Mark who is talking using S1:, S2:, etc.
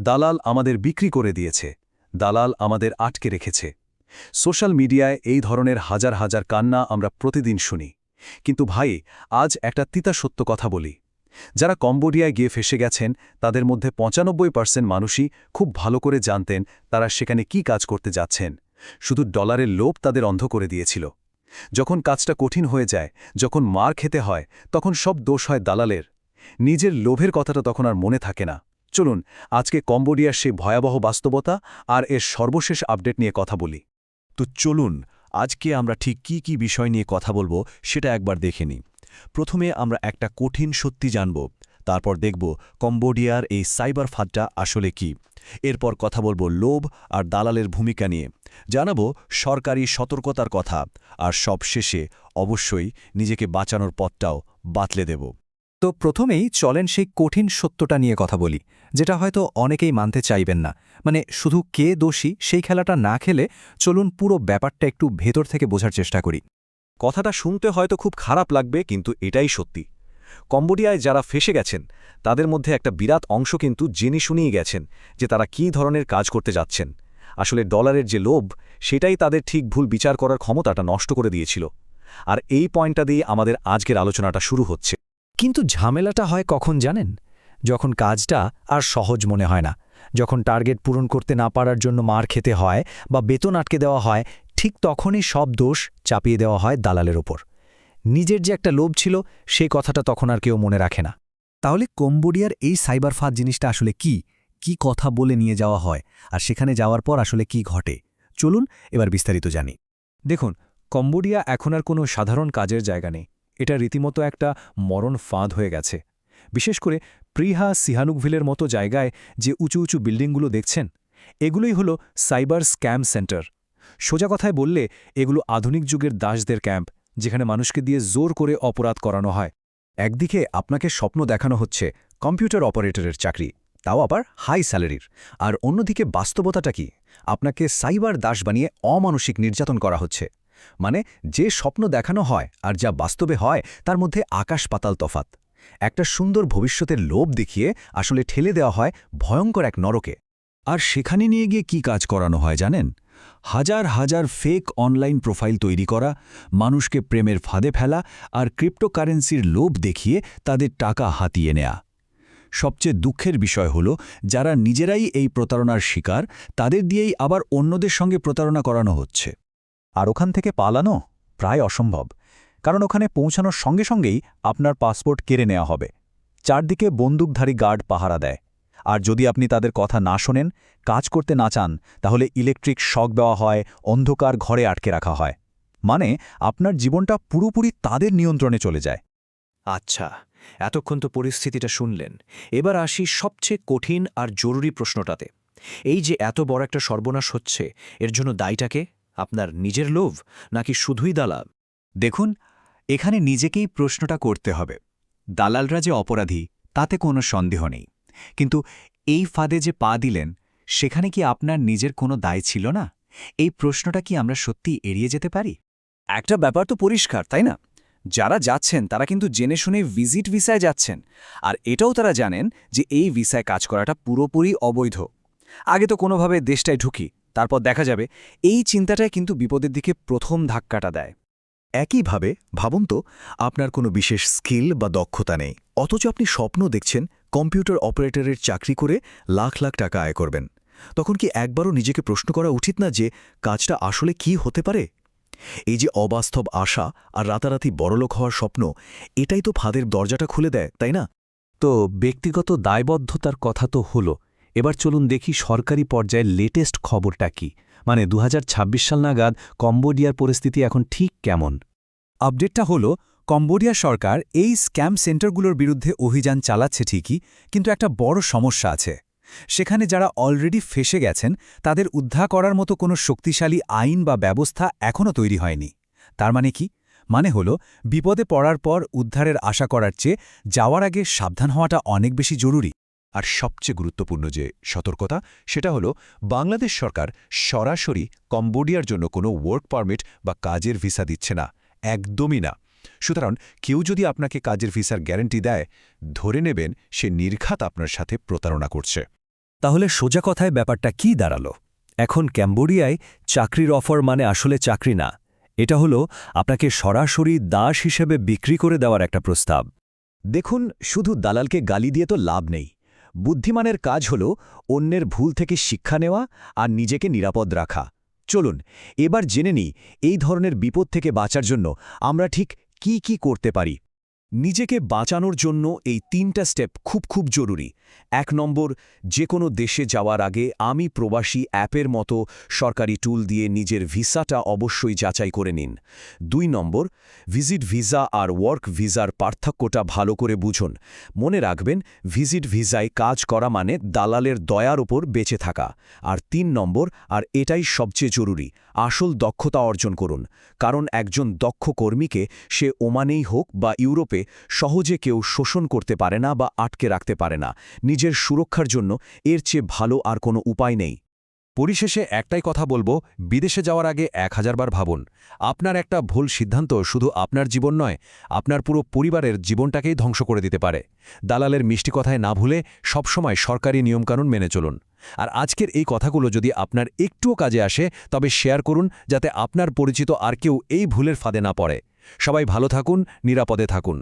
S1: দালাল আমাদের বিক্রি করে দিয়েছে, দালাল আমাদের আটকে রেখেছে। সোশ্যাল মিডিয়ায় এই ধরনের হাজার হাজার কান্না আমরা প্রতিদিন শুনি। কিন্তু ভাই, আজ একটা তিতা সত্য কথা বলি। যারা কম্বোডিয়ায় গিয়ে ফেসে গেছেন তাদের মধ্যে ৯৫% মানুষই খুব ভালো করে জানতেন তারা সেখানে কি কাজ করতে যাচ্ছেন। শুধু ডলারের লোভ তাদের অন্ধ করে দিয়েছিল। যখন কাজটা কঠিন হয়ে যায়, যখন মার খেতে হয়, তখন সব দোষ হয় দালালের। নিজের লোভের কথাটা তখন আর মনে থাকে না। চলুন আজকে কম্বোডিয়ার সেই ভয়াবহ বাস্তবতা আর এর সর্বশেষ আপডেট নিয়ে কথা বলি।
S2: তো চলুন আজকে আমরা ঠিক কি কি বিষয় নিয়ে কথা বলবো সেটা একবার দেখে নিই। প্রথমে আমরা একটা কঠিন সত্যি জানব, তারপর দেখব কম্বোডিয়ার এই সাইবার ফাঁদটা আসলে কি। এরপর কথা বলবো লোভ আর দালালের ভূমিকা নিয়ে, জানাবো সরকারি সতর্কতার কথা, আর সব শেষে অবশ্যই নিজেকে বাঁচানোর পথটাও বাতলে দেব।
S3: তো প্রথমেই চলেন সেই কঠিন সত্যটা নিয়ে কথা বলি, যেটা হয়তো অনেকেই মানতে চাইবেন না। মানে শুধু কে দোষী সেই খেলাটা না খেলে চলুন পুরো ব্যাপারটা একটু ভেতর থেকে বোঝার চেষ্টা করি।
S1: কথাটা শুনতে হয়তো খুব খারাপ লাগবে, কিন্তু এটাই সত্যি। কম্বোডিয়ায় যারা ফেসে গেছেন তাদের মধ্যে একটা বিরাট অংশ কিন্তু জেনে শুনিয়ে গেছেন যে তারা কী ধরনের কাজ করতে যাচ্ছেন। আসলে ডলারের যে লোভ, সেটাই তাদের ঠিক ভুল বিচার করার ক্ষমতাটা নষ্ট করে দিয়েছিল। আর এই পয়েন্টটা দিয়ে আমাদের আজকের আলোচনাটা শুরু হচ্ছে।
S3: কিন্তু ঝামেলাটা হয় কখন জানেন? যখন কাজটা আর সহজ মনে হয় না, যখন টার্গেট পূরণ করতে না পারার জন্য মার খেতে হয় বা বেতন আটকে দেওয়া হয়, ঠিক তখনই সব দোষ চাপিয়ে দেওয়া হয় দালালের ওপর। নিজের যে একটা লোভ ছিল সেই কথাটা তখন আর কেউ মনে রাখে না। তাহলে কম্বোডিয়ার এই সাইবার ফাঁদ জিনিসটা আসলে কি কি কথা বলে নিয়ে যাওয়া হয়, আর সেখানে যাওয়ার পর আসলে কি ঘটে? চলুন এবার বিস্তারিত জানি। দেখুন, কম্বোডিয়া এখন আর কোনো সাধারণ কাজের জায়গা নেই। এটা রীতিমতো একটা মরণ ফাঁদ হয়ে গেছে। বিশেষ করে প্রিহা সিহানুকভিলের মতো জায়গায় যে উঁচু উঁচু বিল্ডিংগুলো দেখছেন, এগুলোই হলো সাইবার স্ক্যাম সেন্টার। সোজা কথায় বললে এগুলো আধুনিক যুগের দাসদের ক্যাম্প, যেখানে মানুষকে দিয়ে জোর করে অপরাধ করানো হয়। একদিকে আপনাকে স্বপ্ন দেখানো হচ্ছে কম্পিউটার অপারেটরের চাকরি, তাও আবার হাই স্যালারির, আর অন্যদিকে বাস্তবতাটা কি? আপনাকে সাইবার দাস বানিয়ে অমানসিক নির্যাতন করা হচ্ছে। মানে যে স্বপ্ন দেখানো হয় আর যা বাস্তবে হয় তার মধ্যে আকাশ পাতাল তফাত। একটা সুন্দর ভবিষ্যতের লোভ দেখিয়ে আসলে ঠেলে দেওয়া হয় ভয়ঙ্কর এক নরকে। আর সেখানে নিয়ে গিয়ে কি কাজ করানো হয় জানেন? হাজার হাজার ফেক অনলাইন প্রোফাইল তৈরি করা, মানুষকে প্রেমের ফাঁদে ফেলা, আর ক্রিপ্টোকারেন্সির লোভ দেখিয়ে তাদের টাকা হাতিয়ে নেয়া। সবচেয়ে দুঃখের বিষয় হল, যারা নিজেরাই এই প্রতারণার শিকার, তাদের দিয়েই আবার অন্যদের সঙ্গে প্রতারণা করানো হচ্ছে। আর ওখান থেকে পালানো প্রায় অসম্ভব, কারণ ওখানে পৌঁছানোর সঙ্গে সঙ্গেই আপনার পাসপোর্ট কেড়ে নেওয়া হবে। চারদিকে বন্দুকধারী গার্ড পাহারা দেয়। আর যদি আপনি তাদের কথা না শোনেন, কাজ করতে না চান, তাহলে ইলেকট্রিক শক দেওয়া হয়, অন্ধকার ঘরে আটকে রাখা হয়। মানে আপনার জীবনটা পুরোপুরি তাদের নিয়ন্ত্রণে চলে যায়।
S4: আচ্ছা, এতক্ষণ তো পরিস্থিতিটা শুনলেন। এবার আসি সবচেয়ে কঠিন আর জরুরি প্রশ্নটাতে। এই যে এত বড় একটা সর্বনাশ হচ্ছে, এর জন্য দায়টাকে আপনার নিজের লোভ নাকি শুধুই দালাল?
S3: দেখুন, এখানে নিজেকেই প্রশ্নটা করতে হবে। দালালরা যে অপরাধী তাতে কোনো সন্দেহ নেই, কিন্তু এই ফাঁদে যে পা দিলেন, সেখানে কি আপনার নিজের কোনো দায় ছিল না? এই প্রশ্নটা কি আমরা সত্যি এড়িয়ে যেতে পারি?
S5: একটা ব্যাপার তো পরিষ্কার, তাই না? যারা যাচ্ছেন তারা কিন্তু জেনে শুনে ভিজিট ভিসায় যাচ্ছেন, আর এটাও তারা জানেন যে এই ভিসায় কাজ করাটা পুরোপুরি অবৈধ। আগে তো কোনোভাবে দেশটায় ঢুকি, তারপর দেখা যাবে, এই চিন্তাটাই কিন্তু বিপদের দিকে প্রথম ধাক্কাটা দেয়।
S2: একইভাবে ভাবুন তো, আপনার কোনো বিশেষ স্কিল বা দক্ষতা নেই, অথচ আপনি স্বপ্ন দেখছেন কম্পিউটার অপারেটরের চাকরি করে লাখ লাখ টাকা আয় করবেন। তখন কি একবারও নিজেকে প্রশ্ন করা উচিত না যে কাজটা আসলে কি হতে পারে? এই যে অবাস্তব আশা আর রাতারাতি বড়লোক হওয়ার স্বপ্ন, এটাই তো ফাঁদের দরজাটা খুলে দেয়, তাই না?
S3: তো ব্যক্তিগত দায়বদ্ধতার কথা তো হলো, এবার চলুন দেখি সরকারি পর্যায়ে লেটেস্ট খবরটা কি। মানে ২০২৬ সাল নাগাদ কম্বোডিয়ার পরিস্থিতি এখন ঠিক কেমন? আপডেটটা হলো, কম্বোডিয়া সরকার এই স্ক্যাম সেন্টারগুলোর বিরুদ্ধে অভিযান চালাচ্ছে ঠিকই, কিন্তু একটা বড় সমস্যা আছে। সেখানে যারা অলরেডি ফেসে গেছেন তাদের উদ্ধার করার মতো কোনো শক্তিশালী আইন বা ব্যবস্থা এখনও তৈরি হয়নি। তার মানে কি? মানে হলো, বিপদে পড়ার পর উদ্ধারের আশা করার চেয়ে যাওয়ার আগে সাবধান হওয়াটা অনেক বেশি জরুরি।
S2: আর সবচেয়ে গুরুত্বপূর্ণ যে সতর্কতা, সেটা হলো বাংলাদেশ সরকার সরাসরি কম্বোডিয়ার জন্য কোনো ওয়ার্ক পারমিট বা কাজের ভিসা দিচ্ছে না, একদমই না। সুতরাং কেউ যদি আপনাকে কাজের ভিসার গ্যারান্টি দেয়, ধরে নেবেন সে নির্ঘাত আপনার সাথে প্রতারণা করছে।
S3: তাহলে সোজা কথায় ব্যাপারটা কি দাঁড়ালো? এখন ক্যাম্বোডিয়ায় চাকরির অফার মানে আসলে চাকরি না, এটা হলো আপনাকে সরাসরি দাস হিসেবে বিক্রি করে দেওয়ার একটা প্রস্তাব। দেখুন, শুধু দালালকে গালি দিয়ে তো লাভ নেই। বুদ্ধিমানের কাজ হল অন্যের ভুল থেকে শিক্ষা নেওয়া আর নিজেকে নিরাপদ রাখা। চলুন এবার জেনে নিই এই ধরনের বিপদ থেকে বাঁচার জন্য আমরা ঠিক কি কি করতে পারি। নিজেকে বাঁচানোর জন্য এই 3টা স্টেপ খুব জরুরি। 1 নম্বর, যে কোনো দেশে যাওয়ার আগে আমি প্রবাসী অ্যাপের মতো সরকারি টুল দিয়ে নিজের ভিসাটা অবশ্যই যাচাই করে নিন। 2 নম্বর, ভিজিট ভিসা আর ওয়ার্ক ভিসার পার্থক্যটা ভালো করে বুঝুন। মনে রাখবেন, ভিজিট ভিসায় কাজ করা মানে দালালের দয়ার ওপর বেঁচে থাকা। আর 3 নম্বর, আর এটাই সবচেয়ে জরুরি, আসল দক্ষতা অর্জন করুন। কারণ একজন দক্ষ কর্মীকে সে ওমানেই হোক বা ইউরোপে সহজে কেউ শোষণ করতে পারে না বা আটকে রাখতে পারে না। নিজের সুরক্ষার জন্য এর চেয়ে ভালো আর কোনো উপায় নেই।
S1: পরিশেষে একটাই কথা বলবো, বিদেশে যাওয়ার আগে 1000 বার ভাবুন। আপনার একটা ভুল সিদ্ধান্ত শুধু আপনার জীবন নয়, আপনার পুরো পরিবারের জীবনটাকেই ধ্বংস করে দিতে পারে। দালালের মিষ্টি কথায় না ভুলে সবসময় সরকারি নিয়মকানুন মেনে চলুন। আর আজকের এই কথাগুলো যদি আপনার একটুও কাজে আসে তবে শেয়ার করুন, যাতে আপনার পরিচিত আর কেউ এই ভুলের ফাঁদে না পড়ে। সবাই ভালো থাকুন, নিরাপদে থাকুন।